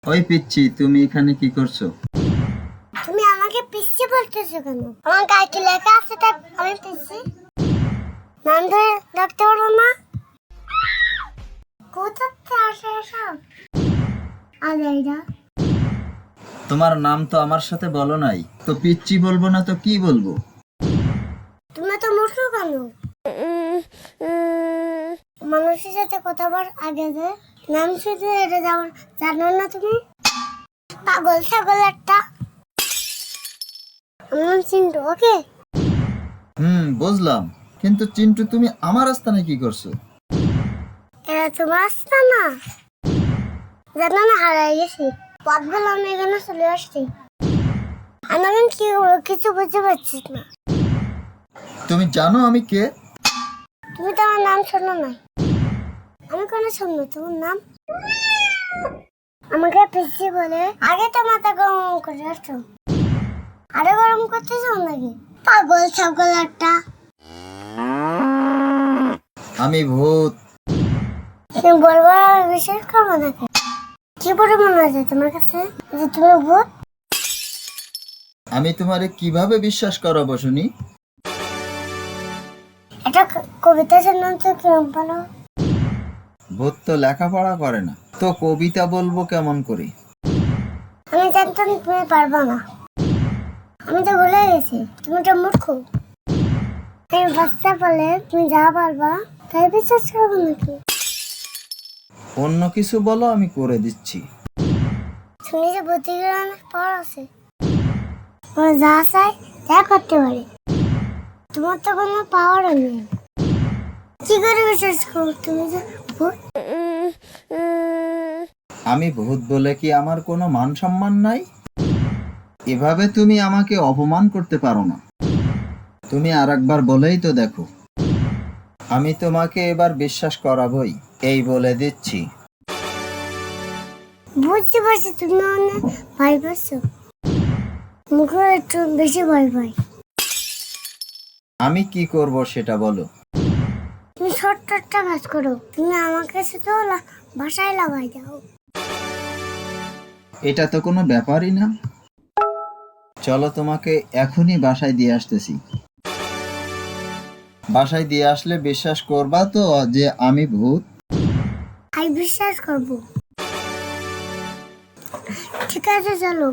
ওই পিচ্ছি, তুমি এখানে কি করছো? তুমি আমাকে পিচ্ছি বলতেছো কেন? আমার গায়ে কি লেখা আছে তাই আমি পিচ্ছি? নাম ধরে ডাকতে পারো না? কোথা থেকে আসে এসব? আলাইরা তোমার নাম তো আমার সাথে বলো নাই, তো পিচ্ছি বলবো না তো কি বলবো? তুমি তো মূর্খ কেন? মানুষের সাথে কথা বলার আগে যে নাম শুধু এটা যাওয়ার জানো না তুমি? পাগল ছাগল একটা। আমার চিন্টু, ওকে? বুঝলাম, কিন্তু চিন্টু তুমি আমার আস্তানায় কি করছো? এরা তোমার আসতো না, জানো না হারাই গেছি। পথ বলে আমি এখানে চলে আসছি। আমি এখন কি করবো কিছু বুঝতে পারছি না। তুমি জানো আমি কে? তুমি তো আমার নাম শোনো নাই। আমি কোনো শুনবো তোমার নাম? আমাকে পিসি বলে আগে তো মাথা গরম করে আসছো, আরে গরম করতে চাও নাকি? পাগল ছাগল একটা। আমি ভূত। তুমি বলবো আমি বিশ্বাস করবো নাকি? কি বলে মনে হচ্ছে তোমার কাছে যে তুমি ভূত? আমি তোমারে কিভাবে বিশ্বাস করাবো শুনি? এটা কবিতা শুনলাম তো কিরম বলো? ভূত তো লেখাপড়া করে না, তো কবিতা বলবো কেমন করে? আমি জানতাম তুমি পারবা না। আমি তো ভুলে গেছি তুমি তো মূর্খ। আমি বাচ্চা বলে তুমি যা পারবা তাই বিশ্বাস করবো নাকি? অন্য কিছু বলো, আমি করে দিচ্ছি। শুনি যে বুদ্ধির অনেক পাওয়ার আছে, ওরা যা চায় তা করতে পারে। তোমার তো কোনো পাওয়ারও নেই। কি করে বিশ্বাস করো তুমি যে ভূত? আমি ভূত বলে কি আমার কোনো মান সম্মান নাই? এভাবে তুমি আমাকে অপমান করতে পারো না। তুমি আরেকবার বলেই তো দেখো। আমি তোমাকে এবার বিশ্বাস করাবই, এই বলে দিচ্ছি। বুঝতে পারছি তুমি অনেক ভয় পাচ্ছো, মুখে একটু বেশি ভয় পাই। আমি কি করব সেটা বলো। তুমি ছোট্ট একটা কাজ করো, তুমি আমাকে শুধু বাসায় লাগাই দাও। এটা তো কোনো ব্যাপারই না। চলো, তোমাকে এখনই বাসায় দিয়ে আসতেছি। বাসায় দিয়ে আসলে বিশ্বাস করবা তো যে আমি ভূত? আমি বিশ্বাস করবো। ঠিক আছে চলো।